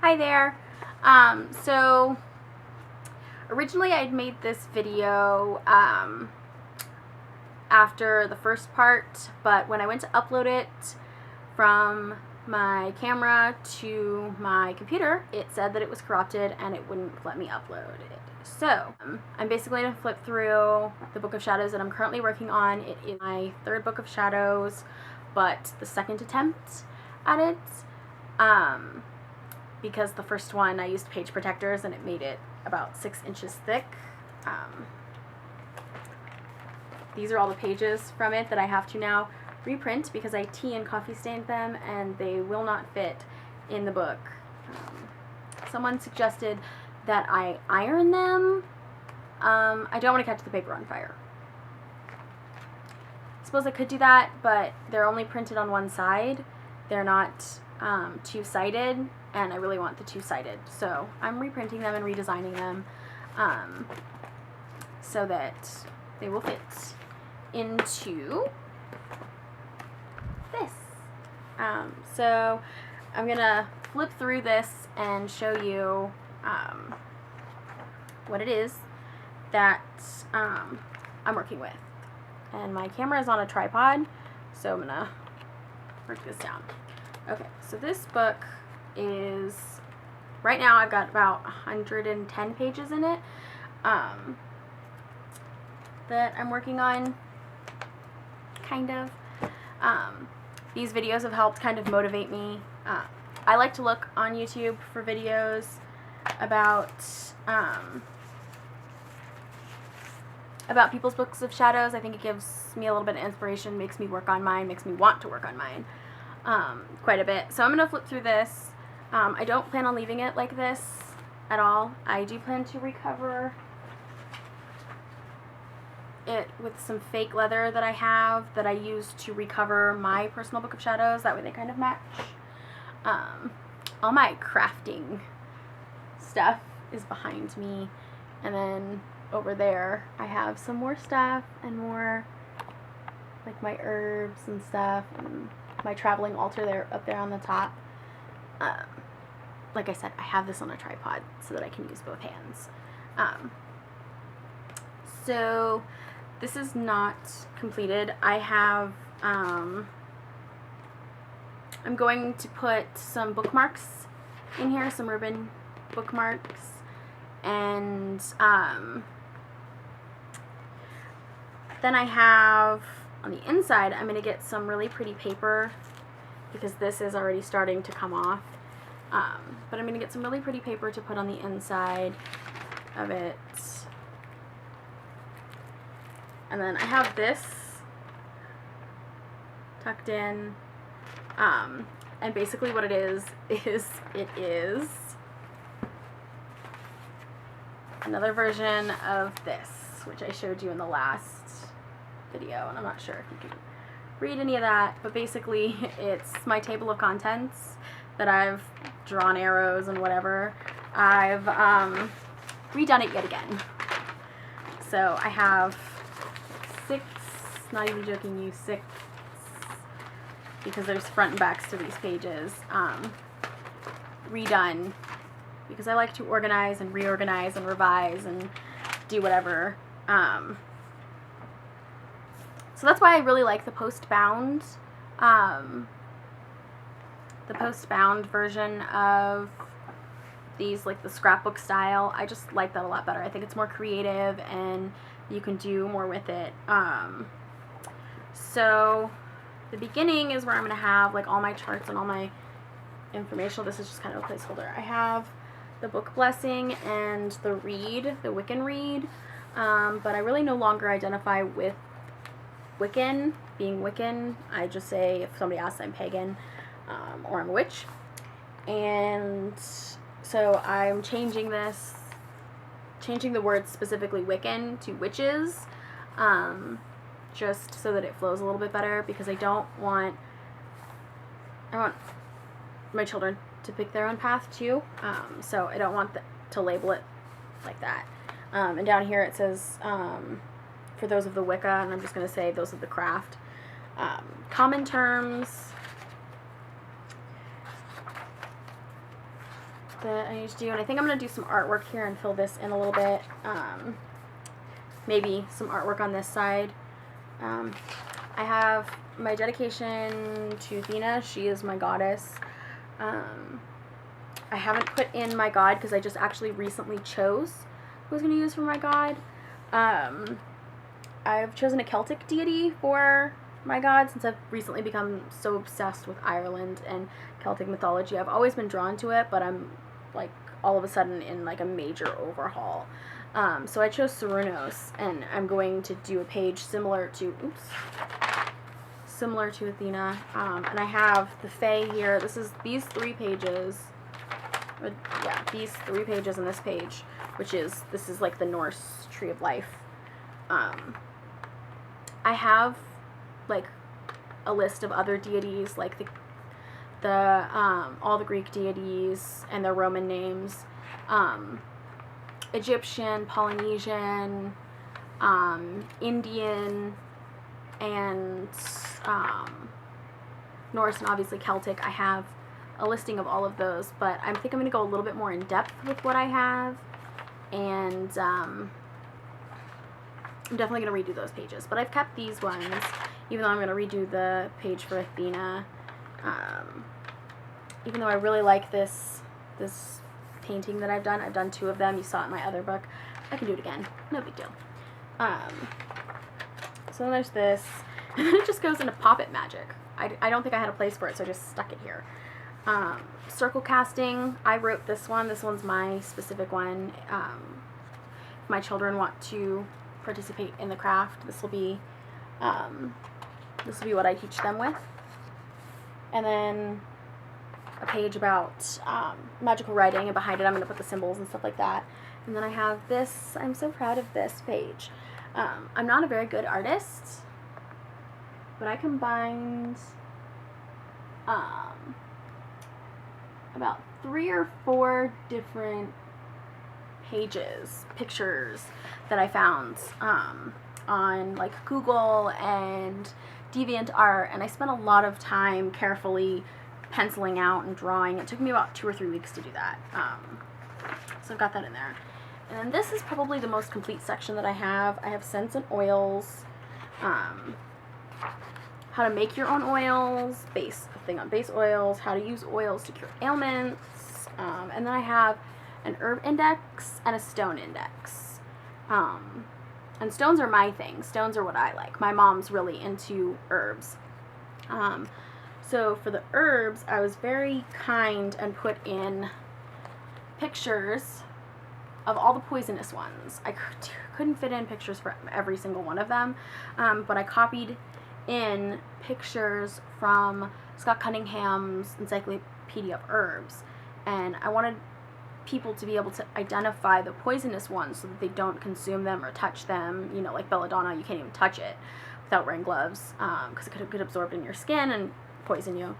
Hi there. So originally I'd made this video after the first part, but when I went to upload it from my camera to my computer, it said that it was corrupted and it wouldn't let me upload it. So I'm basically going to flip through the Book of Shadows that I'm currently working on. It is my third Book of Shadows, but the second attempt at it. Because the first one I used page protectors and it made it about 6 inches thick. These are all the pages from it that I have to now reprint because I tea and coffee stained them and they will not fit in the book. Someone suggested that I iron them. I don't want to catch the paper on fire. I suppose I could do that, but they're only printed on one side. They're not two-sided, and I really want the two-sided. So I'm reprinting them and redesigning them so that they will fit into this. So I'm gonna flip through this and show you what it is that I'm working with. And my camera is on a tripod, so I'm gonna break this down. Okay, so this book is, right now I've got about 110 pages in it that I'm working on, kind of. These videos have helped kind of motivate me. I like to look on YouTube for videos about people's books of shadows. I think it gives me a little bit of inspiration, makes me work on mine, makes me want to work on mine quite a bit. So I'm going to flip through this. I don't plan on leaving it like this at all. I do plan to recover it with some fake leather that I have that I use to recover my personal Book of Shadows. That way they kind of match. All my crafting stuff is behind me, and then over there I have some more stuff and more like my herbs and stuff and my traveling altar there up there on the top. Like I said, I have this on a tripod so that I can use both hands. So this is not completed. I have I'm going to put some bookmarks in here, some ribbon bookmarks, and then I have on the inside, I'm going to get some really pretty paper because this is already starting to come off. But I'm going to get some really pretty paper to put on the inside of it. And then I have this tucked in. And basically what it is another version of this, which I showed you in the last video, and I'm not sure if you can read any of that, but basically it's my table of contents that I've drawn arrows and whatever. I've redone it yet again. So I have 6, not even joking you, 6, because there's front and backs to these pages, redone, because I like to organize and reorganize and revise and do whatever. So that's why I really like the post-bound version of these, like the scrapbook style. I just like that a lot better. I think it's more creative and you can do more with it. So the beginning is where I'm going to have like all my charts and all my information. This is just kind of a placeholder. I have the book blessing and the reed, the Wiccan reed, but I really no longer identify with Wiccan, being Wiccan. I just say, if somebody asks, I'm pagan, or I'm a witch. And so I'm changing the word specifically Wiccan to witches, just so that it flows a little bit better, because I want my children to pick their own path too, so I don't want to label it like that. And down here it says, for those of the Wicca, and I'm just going to say those of the craft. Common terms, that I need to do. And I think I'm going to do some artwork here and fill this in a little bit. Maybe some artwork on this side. I have my dedication to Athena. She is my goddess. I haven't put in my god because I just actually recently chose who I was going to use for my god. I've chosen a Celtic deity for my god since I've recently become so obsessed with Ireland and Celtic mythology. I've always been drawn to it, but I'm like all of a sudden in like a major overhaul. So I chose Cernunnos, and I'm going to do a page similar to Athena. And I have the Fae here. These 3 pages. These 3 pages and this page, this is like the Norse tree of life. I have like a list of other deities, like all the Greek deities and their Roman names, Egyptian, Polynesian, Indian, and Norse, and obviously Celtic. I have a listing of all of those, but I think I'm going to go a little bit more in depth with what I have, and I'm definitely going to redo those pages. But I've kept these ones, even though I'm going to redo the page for Athena. Even though I really like this painting that I've done 2 of them. You saw it in my other book. I can do it again. No big deal. So there's this, and then it just goes into Poppet Magic. I don't think I had a place for it, so I just stuck it here. Circle casting, I wrote this one. This one's my specific one. If my children want to participate in the craft, this will be what I teach them with. And then a page about magical writing, and behind it I'm going to put the symbols and stuff like that. And then I have this. I'm so proud of this page. I'm not a very good artist, but I combined about 3 or 4 different pictures that I found on like Google and DeviantArt, and I spent a lot of time carefully penciling out and drawing. It took me about 2 or 3 weeks to do that. So I've got that in there. And then this is probably the most complete section that I have. I have scents and oils, how to make your own oils, thing on base oils, how to use oils to cure ailments, and then I have an herb index and a stone index. And stones are my thing. Stones are what I like. My mom's really into herbs. So for the herbs, I was very kind and put in pictures of all the poisonous ones. I couldn't fit in pictures for every single one of them, but I copied in pictures from Scott Cunningham's Encyclopedia of Herbs, and I wanted people to be able to identify the poisonous ones so that they don't consume them or touch them. You know, like belladonna, you can't even touch it without wearing gloves, because it could get absorbed in your skin and poison you.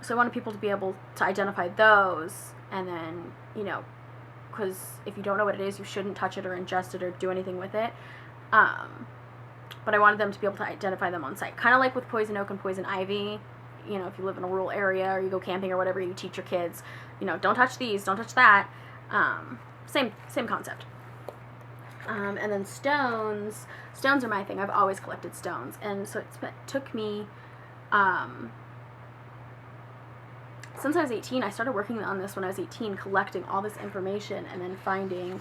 So I wanted people to be able to identify those, and then, you know, because if you don't know what it is, you shouldn't touch it or ingest it or do anything with it. But I wanted them to be able to identify them on site. Kind of like with poison oak and poison ivy. You know, if you live in a rural area or you go camping or whatever, you teach your kids, you know, don't touch these, don't touch that. Same concept. And then stones. Stones are my thing. I've always collected stones. And so it took me, since I was 18, I started working on this when I was 18, collecting all this information and then finding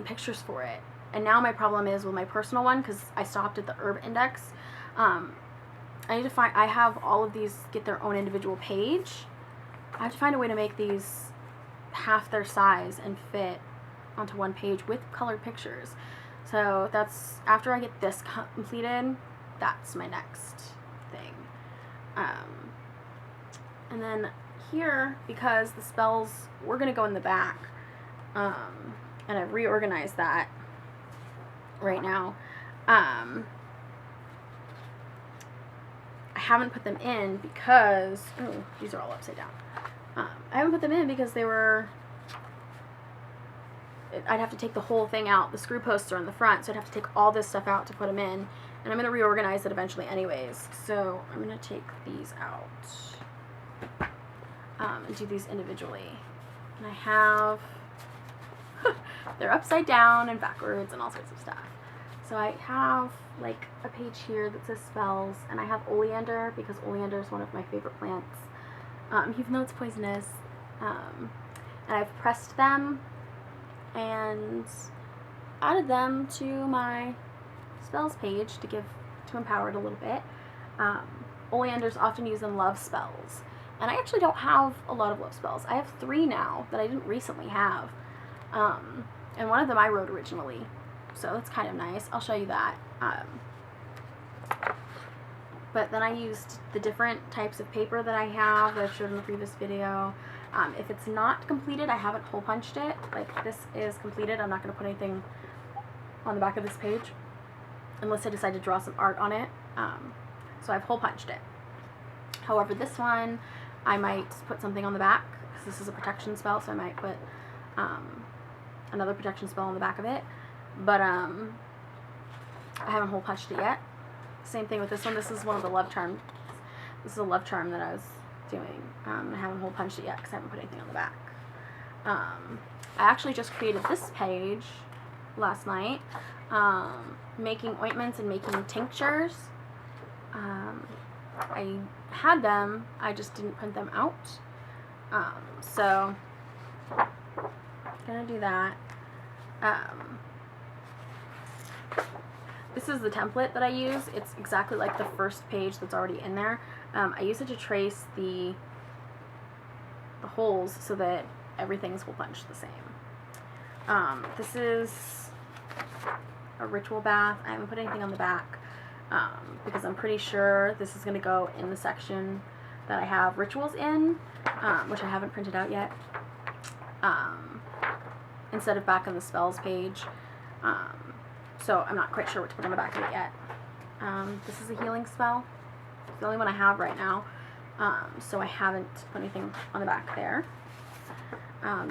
pictures for it. And now my problem is with my personal one, because I stopped at the herb index. I need to I have all of these get their own individual page. I have to find a way to make these half their size and fit onto one page with colored pictures. So that's, after I get this completed, that's my next thing. And then here, because the spells were going to go in the back, and I've reorganized that right now, I haven't put them in because, oh, these are all upside down. I haven't put them in because they were, I'd have to take the whole thing out. The screw posts are in the front, so I'd have to take all this stuff out to put them in. And I'm going to reorganize it eventually anyways. So I'm going to take these out and do these individually. And I have, they're upside down and backwards and all sorts of stuff. So I have like a page here that says spells, and I have oleander because oleander is one of my favorite plants, even though it's poisonous. And I've pressed them and added them to my spells page to empower it a little bit. Oleander is often used in love spells, and I actually don't have a lot of love spells. I have 3 now that I didn't recently have, and one of them I wrote originally, so that's kind of nice. I'll show you that. But then I used the different types of paper that I have that I've showed in the previous video. If it's not completed, I haven't hole punched it. Like, this is completed. I'm not going to put anything on the back of this page unless I decide to draw some art on it. So I've hole punched it. However, this one, I might put something on the back, because this is a protection spell, so I might put another protection spell on the back of it. But I haven't hole punched it yet. Same thing with this one. This is one of the love charms. This is a love charm that I was doing. I haven't hole punched it yet because I haven't put anything on the back. I actually just created this page last night, making ointments and making tinctures. I had them, I just didn't print them out. So I'm gonna do that. This is the template that I use. It's exactly like the first page that's already in there. I use it to trace the holes so that everything's hole punched the same. This is a ritual bath. I haven't put anything on the back because I'm pretty sure this is going to go in the section that I have rituals in, which I haven't printed out yet, instead of back on the spells page. So I'm not quite sure what to put on the back of it yet. This is a healing spell. It's the only one I have right now, so I haven't put anything on the back there.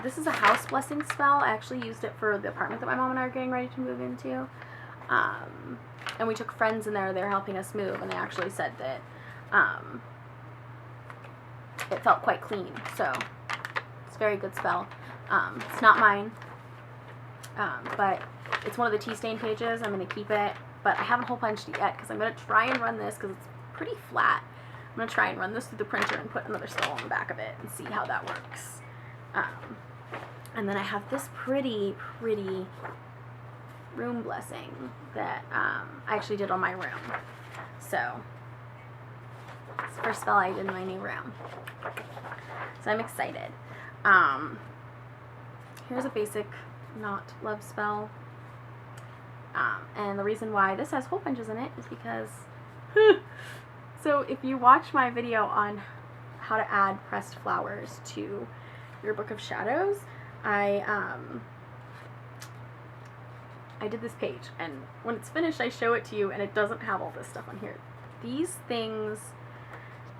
This is a house blessing spell. I actually used it for the apartment that my mom and I are getting ready to move into. And we took friends in there. They were helping us move, and they actually said that it felt quite clean. So it's a very good spell. It's not mine, but it's one of the tea stain pages. I'm going to keep it, but I haven't hole punched it yet because I'm going to try and run this because it's pretty flat. I'm going to try and run this through the printer and put another spell on the back of it and see how that works. And then I have this pretty room blessing that I actually did on my room. So it's the first spell I did in my new room. So I'm excited. Here's a basic not love spell. And the reason why this has hole punches in it is because so if you watch my video on how to add pressed flowers to your Book of Shadows, I did this page, and when it's finished I show it to you, and it doesn't have all this stuff on here. These things,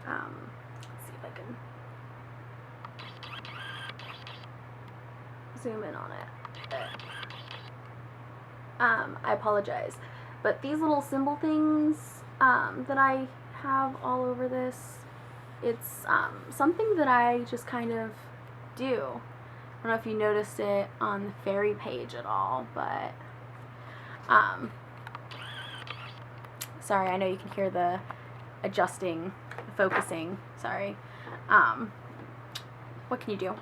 let's see if I can zoom in on it. I apologize, but these little symbol things that I have all over this, it's something that I just kind of do. I don't know if you noticed it on the fairy page at all, but sorry, I know you can hear the adjusting, the focusing, sorry. What can you do?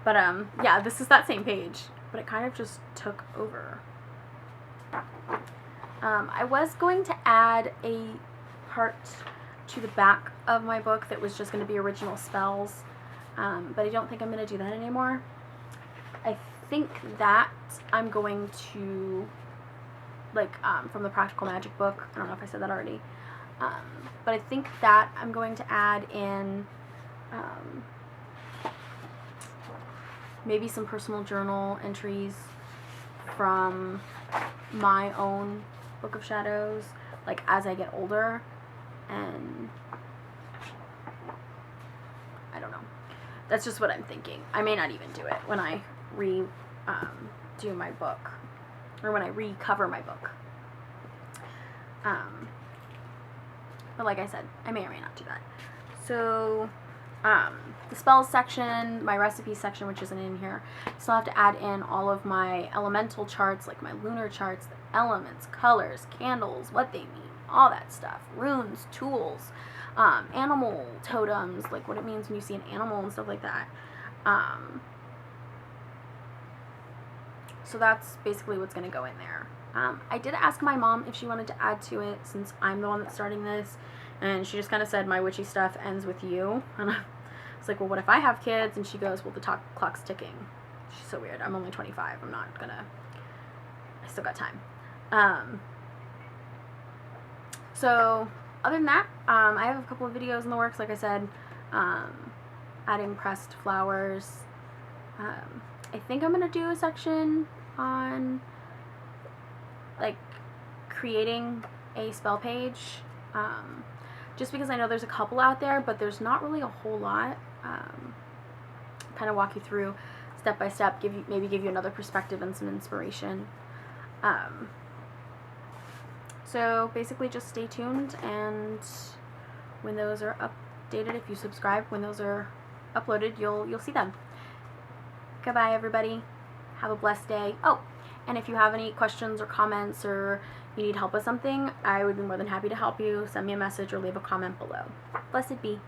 But yeah, this is that same page, but it kind of just took over. I was going to add a part to the back of my book that was just going to be original spells, but I don't think I'm going to do that anymore. I think that I'm going to, like, from the Practical Magic book, I don't know if I said that already, but I think that I'm going to add in maybe some personal journal entries from my own Book of Shadows, like as I get older, and I don't know. That's just what I'm thinking. I may not even do it when I do my book, or when I recover my book. But like I said, I may or may not do that. So, the spells section, my recipe section, which isn't in here, still have to add in all of my elemental charts, like my lunar charts, the elements, colors, candles, what they mean, all that stuff, runes, tools, animal totems, like what it means when you see an animal and stuff like that. So that's basically what's going to go in there. I did ask my mom if she wanted to add to it, since I'm the one that's starting this, and she just kind of said, my witchy stuff ends with you. And I was like, well, what if I have kids? And she goes, well, the clock's ticking. She's so weird. I'm only 25. I'm not gonna, I still got time. So other than that, I have a couple of videos in the works, like I said, adding pressed flowers. I think I'm gonna do a section on like creating a spell page, just because I know there's a couple out there, but there's not really a whole lot. Kind of walk you through step by step, maybe give you another perspective and some inspiration. So basically just stay tuned, and when those are updated, if you subscribe, when those are uploaded, you'll see them. Goodbye, everybody. Have a blessed day. Oh, and if you have any questions or comments, or you need help with something, I would be more than happy to help you. Send me a message or leave a comment below. Blessed be.